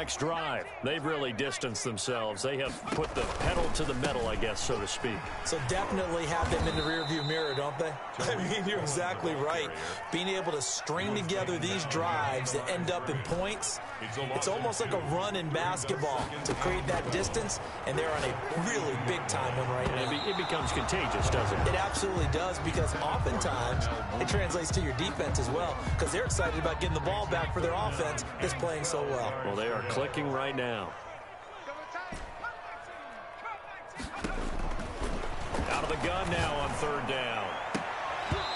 next drive. They've really distanced themselves. They have put the pedal to the metal, I guess, so to speak. So definitely have them in the rearview mirror, don't they? I mean, you're exactly right. Being able to string together these drives that end up in points, it's almost like a run in basketball to create that distance, and they're on a really big-time one right now. It becomes contagious, doesn't it? It absolutely does, because oftentimes it translates to your defense as well, because they're excited about getting the ball back for their offense that's playing so well. Well, they are clicking right now. Out of the gun now on third down.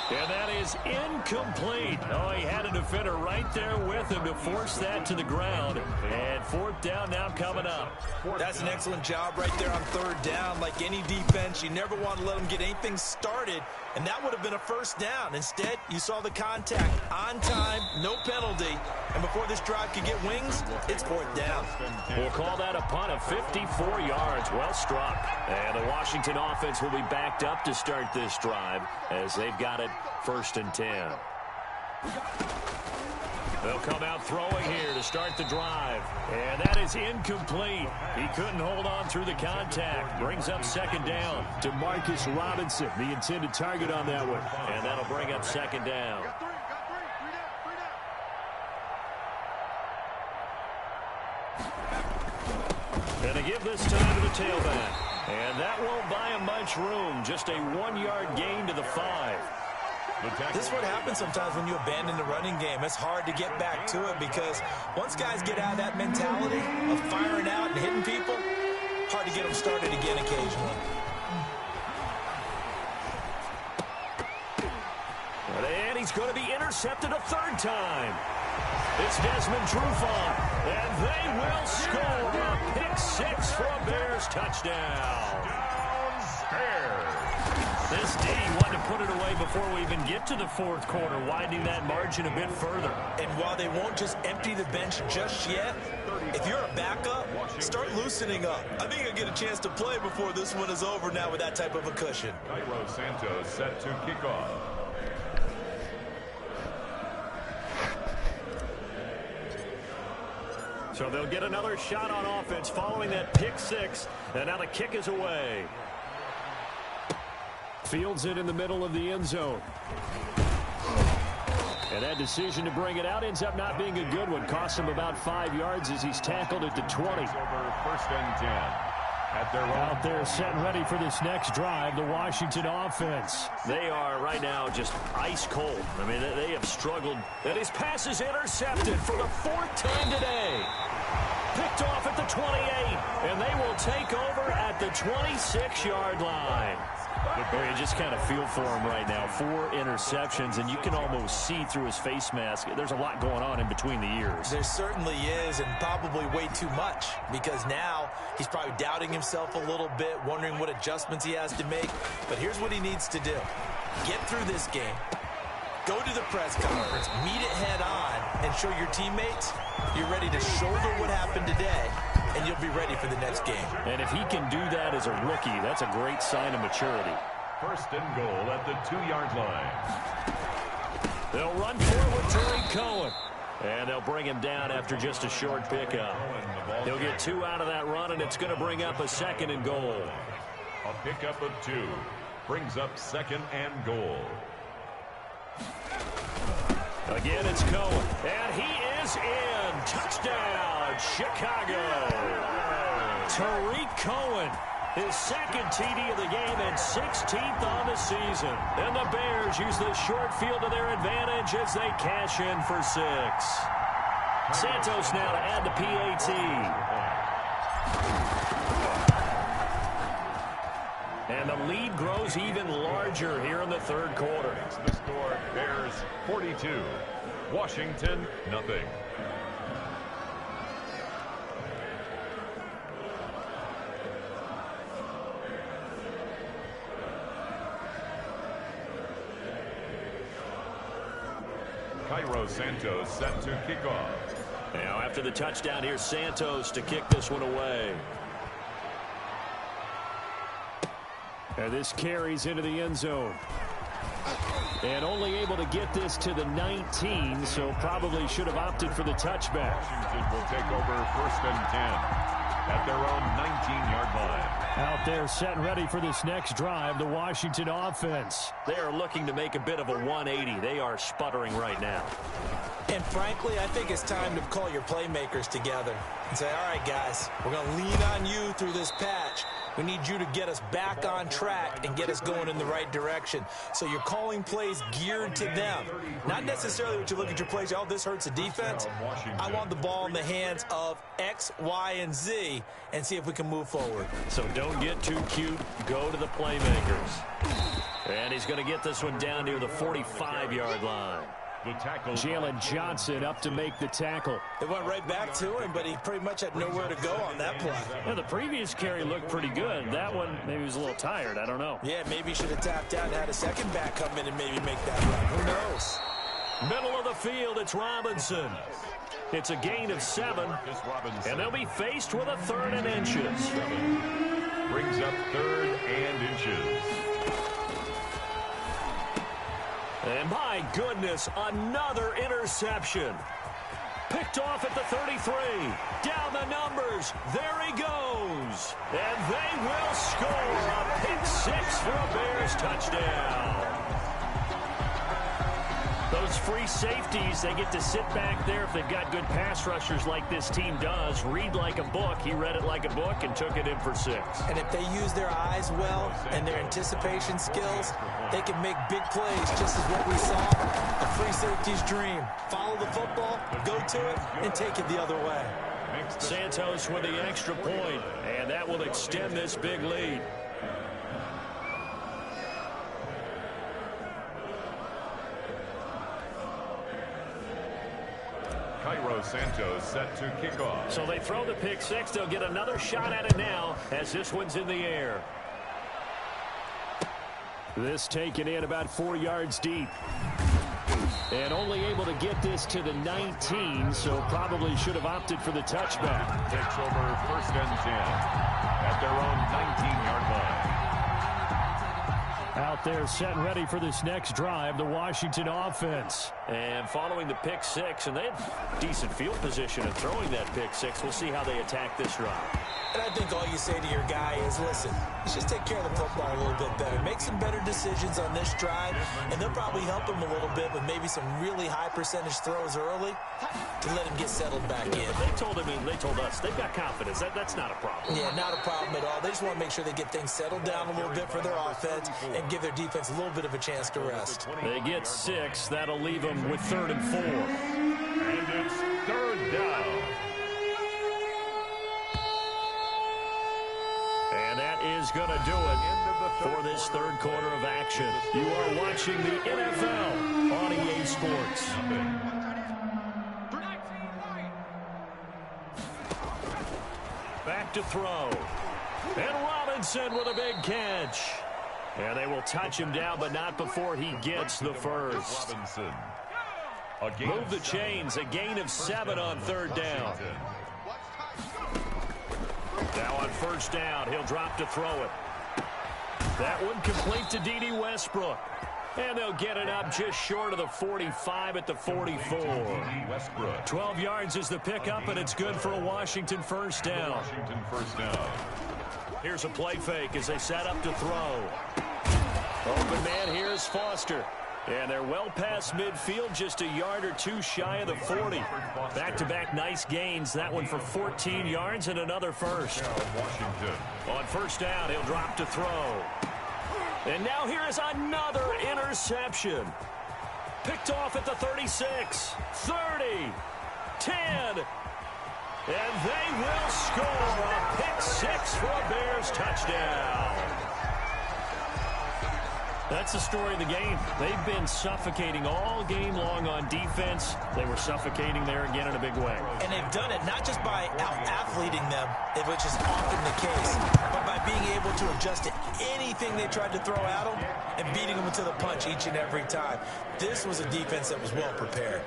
And that is incomplete. Oh, he had a defender right there with him to force that to the ground. And fourth down now coming up. That's an excellent job right there on third down. Like any defense, you never want to let them get anything started, and that would have been a first down. Instead, you saw the contact on time, no penalty, and before this drive could get wings, it's fourth down. We'll call that a punt of 54 yards. Well struck. And the Washington offense will be backed up to start this drive as they've got it first and 10. They'll come out throwing here to start the drive. And that is incomplete. He couldn't hold on through the contact. Brings up second down to Marcus Robinson, the intended target on that one. And that'll bring up second down. And to give this time to the tailback. And that won't buy him much room. Just a 1-yard gain to the 5. This is what happens sometimes when you abandon the running game. It's hard to get back to it because once guys get out of that mentality of firing out and hitting people, hard to get them started again occasionally. And he's going to be intercepted a third time. It's Desmond Trufant, and they will score a pick 6 for a Bears touchdown. This D wanted to put it away before we even get to the fourth quarter, widening that margin a bit further. And while they won't just empty the bench just yet, if you're a backup, start loosening up. I think you'll get a chance to play before this one is over now with that type of a cushion. Cairo Santos set to kick off. So they'll get another shot on offense following that pick 6, and now the kick is away. Fields it in the middle of the end zone. And that decision to bring it out ends up not being a good one. Costs him about 5 yards as he's tackled at the 20. Over first and 10. Out there set and ready for this next drive, the Washington offense. They are right now just ice cold. I mean, they have struggled. And his pass is intercepted for the 4th time today. Picked off at the 28, and they will take over at the 26-yard line. You just kind of feel for him right now. 4 interceptions, and you can almost see through his face mask. There's a lot going on in between the ears. There certainly is, and probably way too much, because now he's probably doubting himself a little bit, wondering what adjustments he has to make. But here's what he needs to do. Get through this game. Go to the press conference, meet it head on, and show your teammates you're ready to shoulder what happened today, and you'll be ready for the next game. And if he can do that as a rookie, that's a great sign of maturity. First and goal at the 2-yard line. They'll run forward Tariq Cohen. And they'll bring him down after just a short pickup. He'll get 2 out of that run, and it's going to bring up a second and goal. A pickup of 2 brings up second and goal. Again, it's Cohen. And he is in. Touchdown, Chicago. Tariq Cohen, his second TD of the game and 16th on the season. And the Bears use the short field to their advantage as they cash in for 6. Santos now to add the PAT. And the lead grows even larger here in the third quarter. The score, Bears 42, Washington nothing. Cairo Santos set to kick off. Now after the touchdown, here's Santos to kick this one away. And this carries into the end zone. And only able to get this to the 19, so probably should have opted for the touchback. Washington will take over 1st and 10 at their own 19-yard line. Out there set and ready for this next drive, the Washington offense. They are looking to make a bit of a 180. They are sputtering right now. And frankly, I think it's time to call your playmakers together and say, all right, guys, we're going to lean on you through this patch. We need you to get us back on track and get us going in the right direction. So you're calling plays geared to them. Not necessarily what you look at your plays, oh, this hurts the defense. I want the ball in the hands of X, Y, and Z and see if we can move forward. So don't get too cute. Go to the playmakers. And he's going to get this one down near the 45-yard line. Jalen Johnson up to make the tackle. They went right back to him, but he pretty much had nowhere to go on that play. Yeah, the previous carry looked pretty good. That one, maybe he was a little tired. I don't know. Yeah, maybe he should have tapped out and had a second back come in and maybe make that run. Who knows? Middle of the field, it's Robinson. It's a gain of 7, and they'll be faced with a 3rd and inches. Brings up 3rd and inches. And my goodness, another interception. Picked off at the 33. Down the numbers. There he goes. And they will score a pick 6 for a Bears touchdown. Those free safeties, they get to sit back there if they've got good pass rushers like this team does. Read like a book. He read it like a book and took it in for 6. And if they use their eyes well and their anticipation skills, they can make big plays, just as what we saw, a free safety's dream. Follow the football, go to it, and take it the other way. Santos with the extra point, and that will extend this big lead. Cairo Santos set to kick off. So they throw the pick 6. They'll get another shot at it now as this one's in the air. This taken in about 4 yards deep. And only able to get this to the 19, so probably should have opted for the touchback. Takes over 1st and 10 at their own 19-yard line. Out there set and ready for this next drive, the Washington offense. And following the pick 6, and they had decent field position in throwing that pick 6. We'll see how they attack this drive. And I think all you say to your guy is, listen, let's just take care of the football a little bit better. Make some better decisions on this drive, and they'll probably help him a little bit with maybe some really high percentage throws early to let him get settled back in. They told him, and they told us, they've got confidence. That's not a problem. Yeah, not a problem at all. They just want to make sure they get things settled down a little bit for their offense and give their defense a little bit of a chance to rest. They get 6. That'll leave them with 3rd and 4. And it's 3rd down. And that is going to do it for this 3rd quarter of action. You are watching the NFL on EA Sports. Back to throw. And Robinson with a big catch. And they will touch him down, but not before he gets the first. Move the chains. A gain of 7 on 3rd down. Now on 1st down, he'll drop to throw it. That one complete to D.D. Westbrook. And they'll get it up just short of the 45 at the 44. 12 yards is the pickup, and it's good for a Washington 1st down. Here's a play fake as they set up to throw. Open man here is Foster. And they're well past midfield, just a yard or 2 shy of the 40. Back-to-back nice gains. That one for 14 yards and another first. On 1st down, he'll drop to throw. And now here is another interception. Picked off at the 36, 30, 10. And they will score a pick 6 for a Bears touchdown. That's the story of the game. They've been suffocating all game long on defense. They were suffocating there again in a big way. And they've done it not just by out-athleting them, which is often the case, but by being able to adjust to anything they tried to throw at them and beating them to the punch each and every time. This was a defense that was well prepared.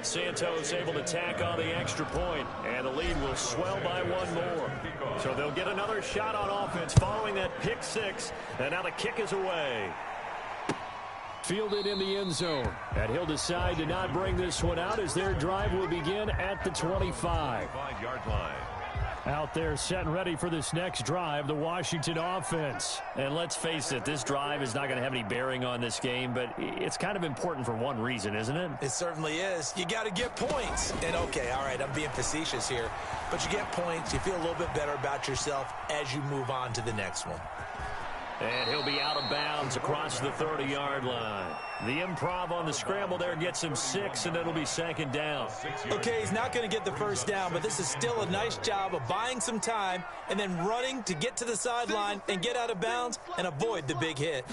Santos able to tack on the extra point, and the lead will swell by 1 more. So they'll get another shot on offense following that pick 6, and now the kick is away. Fielded in the end zone. And he'll decide to not bring this one out as their drive will begin at the 25. 5-yard line. Out there set and ready for this next drive, the Washington offense. And let's face it, this drive is not going to have any bearing on this game, but it's kind of important for one reason, isn't it? It certainly is. You got to get points. And okay, all right, I'm being facetious here, but you get points, you feel a little bit better about yourself as you move on to the next one. And he'll be out of bounds across the 30-yard line. The improv on the scramble there gets him 6, and it'll be second down. Okay, he's not going to get the first down, but this is still a nice job of buying some time and then running to get to the sideline and get out of bounds and avoid the big hit.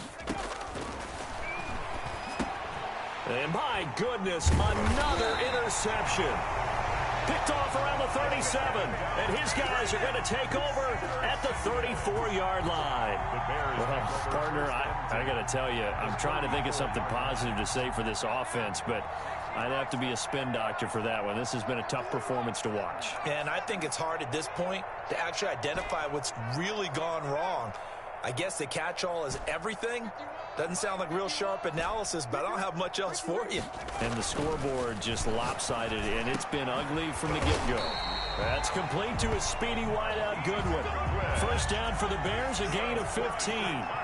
And my goodness, another interception. Picked off around the 37, and his guys are going to take over at the 34-yard line. Well, partner, I got to tell you, I'm trying to think of something positive to say for this offense, but I'd have to be a spin doctor for that one. This has been a tough performance to watch. And I think it's hard at this point to actually identify what's really gone wrong. I guess the catch-all is everything. Doesn't sound like real sharp analysis, but I don't have much else for you. And the scoreboard just lopsided, and it's been ugly from the get-go. That's complete to a speedy wideout Goodwin. First down for the Bears, a gain of 15.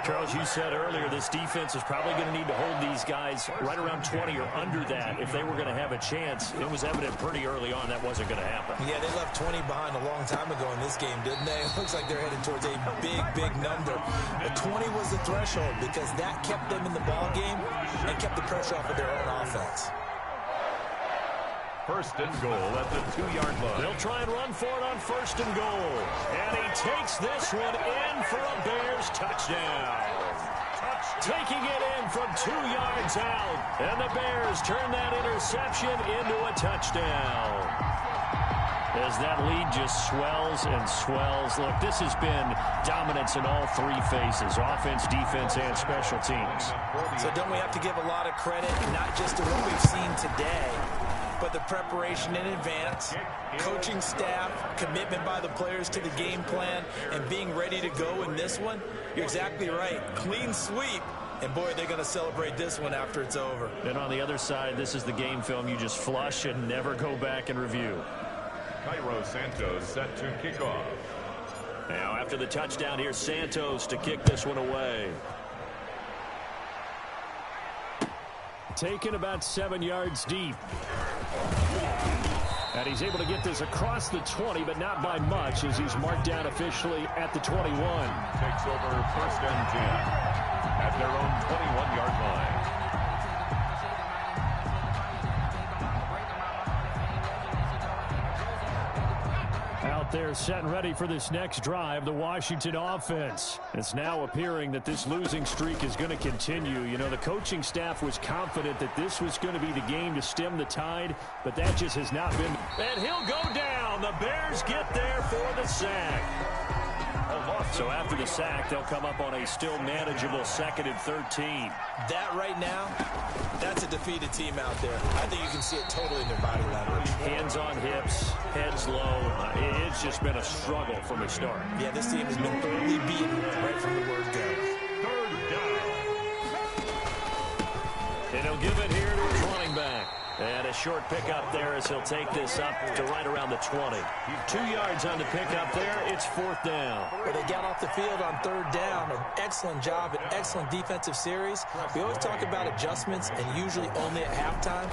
Charles, you said earlier this defense is probably going to need to hold these guys right around 20 or under that if they were going to have a chance. It was evident pretty early on that wasn't going to happen. Yeah, they left 20 behind a long time ago in this game, didn't they? It looks like they're headed towards a big, big number. But 20 was the threshold because that kept them in the ball game and kept the pressure off of their own offense. First and goal at the 2-yard line. They'll try and run for it on first and goal. And he takes this one in for a Bears touchdown. Taking it in from 2 yards out. And the Bears turn that interception into a touchdown. As that lead just swells and swells. Look, this has been dominance in all three phases, offense, defense, and special teams. So don't we have to give a lot of credit, not just to what we've seen today, but the preparation in advance, coaching staff, commitment by the players to the game plan, and being ready to go in this one? You're exactly right. Clean sweep. And, boy, they're going to celebrate this one after it's over. And on the other side, this is the game film you just flush and never go back and review. Cairo Santos set to kick off. Now after the touchdown, here's Santos to kick this one away. Taken about 7 yards deep. And he's able to get this across the 20, but not by much as he's marked down officially at the 21. Takes over first and 10 at their own 21-yard line. Out there set and ready for this next drive, the Washington offense. It's now appearing that this losing streak is going to continue. You know, the coaching staff was confident that this was going to be the game to stem the tide, but that just has not been. And he'll go down. The Bears get there for the sack. So after the sack, they'll come up on a still manageable 2nd and 13. That right now, that's a defeated team out there. I think you can see it totally in their body language. Hands on hips, heads low. It's just been a struggle from the start. Yeah, this team has been thoroughly beaten right from the word go. Third down. And he'll give it here to his running back. And a short pickup there as he'll take this up to right around the 20. 2 yards on the pickup there. It's 4th down. Well, they got off the field on 3rd down. An excellent job, an excellent defensive series. We always talk about adjustments and usually only at halftime.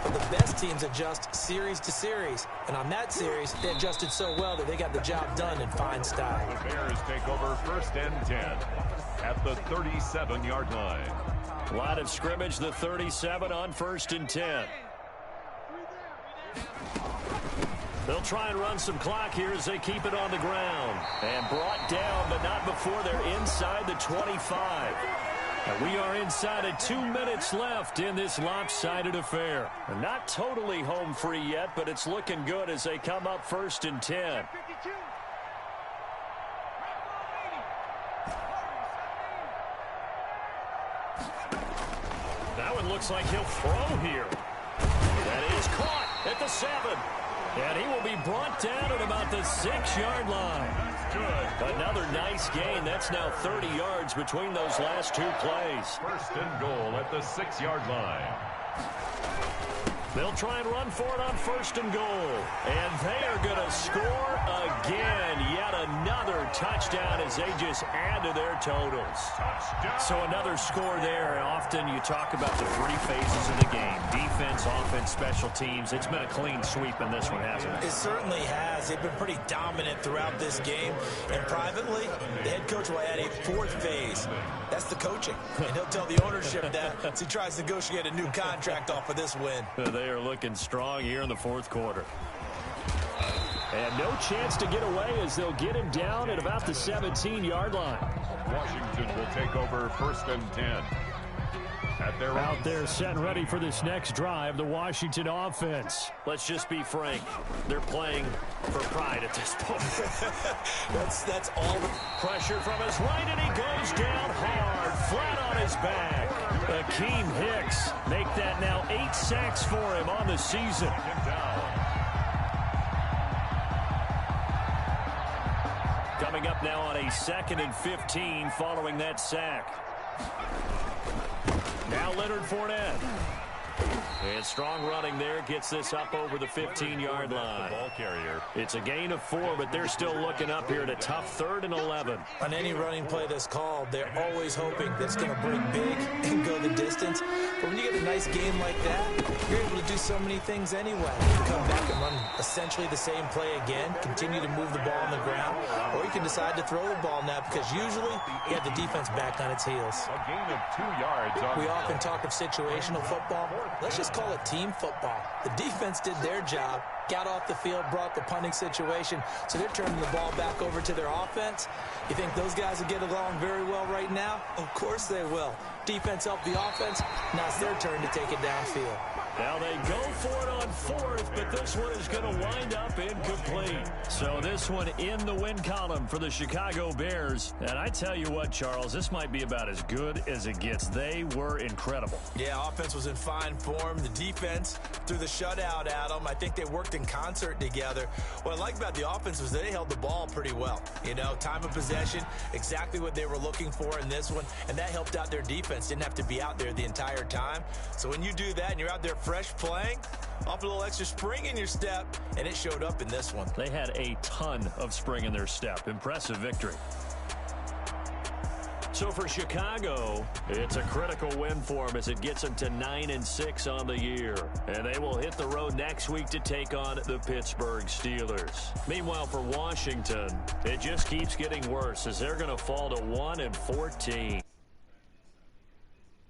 But the best teams adjust series to series. And on that series, they adjusted so well that they got the job done in fine style. The Bears take over first and 10 at the 37-yard line. Line of scrimmage, the 37 on 1st and 10. They'll try and run some clock here as they keep it on the ground. And brought down, but not before they're inside the 25. And we are inside of 2 minutes left in this lopsided affair. They're not totally home free yet, but it's looking good as they come up 1st and 10. That one looks like he'll throw here. That is caught at the 7. And he will be brought down at about the 6-yard line. good. Another nice gain. That's now 30 yards between those last 2 plays. First and goal at the 6-yard line. They'll try and run for it on first and goal. And they are going to score again. Yet another touchdown as they just add to their totals. Touchdown. So another score there. Often you talk about the 3 phases of the game. Defense, offense, special teams. It's been a clean sweep in this one, hasn't it? It certainly has. They've been pretty dominant throughout this game. And privately, the head coach will add a 4th phase. That's the coaching. And he'll tell the ownership that as he tries to negotiate a new contract off of this win. They are looking strong here in the 4th quarter. And no chance to get away as they'll get him down at about the 17-yard line. Washington will take over first and 10. Out there set and ready for this next drive, the Washington offense. Let's just be frank. They're playing for pride at this point. That's all the Pressure from his right, and he goes down hard, flat on his back. Akeem Hicks make that now 8 sacks for him on the season. Coming up now on a 2nd and 15 following that sack. Now Leonard Fournette. And strong running there gets this up over the 15-yard line. Ball carrier. It's a gain of 4, but they're still looking up here at a tough 3rd and 11. On any running play that's called, they're always hoping that it's going to break big and go the distance. But when you get a nice game like that, you're able to do so many things anyway. You can come back and run essentially the same play again, continue to move the ball on the ground, or you can decide to throw the ball now because usually you have the defense back on its heels. A gain of 2 yards. We often talk of situational football. Let's just call it team football. The defense did their job, got off the field, brought the punting situation, so they're turning the ball back over to their offense. You think those guys will get along very well right now? Of course they will. Defense helped the offense. Now it's their turn to take it downfield. Now they go for it on 4th, but this one is going to wind up incomplete. So this one in the win column for the Chicago Bears. And I tell you what, Charles, this might be about as good as it gets. They were incredible. Yeah, offense was in fine form. The defense threw the shutout at them. I think they worked in concert together. What I like about the offense was they held the ball pretty well. You know, time of possession, exactly what they were looking for in this one, and that helped out their defense. Didn't have to be out there the entire time. So when you do that and you're out there fresh playing, off a little extra spring in your step, and it showed up in this one. They had a ton of spring in their step. Impressive victory. So for Chicago, it's a critical win for them as it gets them to 9-6 on the year. And they will hit the road next week to take on the Pittsburgh Steelers. Meanwhile, for Washington, it just keeps getting worse as they're going to fall to 1-14.